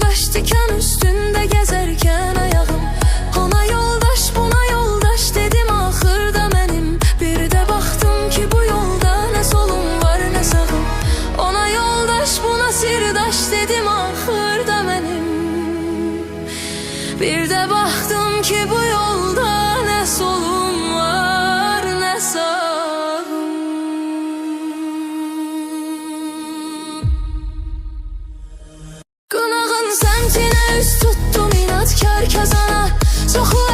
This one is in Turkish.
daş diken üstünde gezerken ayağım. Ona yoldaş buna yoldaş dedim ahırda benim. Bir de baktım ki bu yolda ne solum var ne sağım. Ona yoldaş buna sirdaş dedim ahırda benim. Bir de baktım ki bu yolda ne solum var ne sağım. Qınağın səmtinə üst tutdum inatkar kazana. Çoxu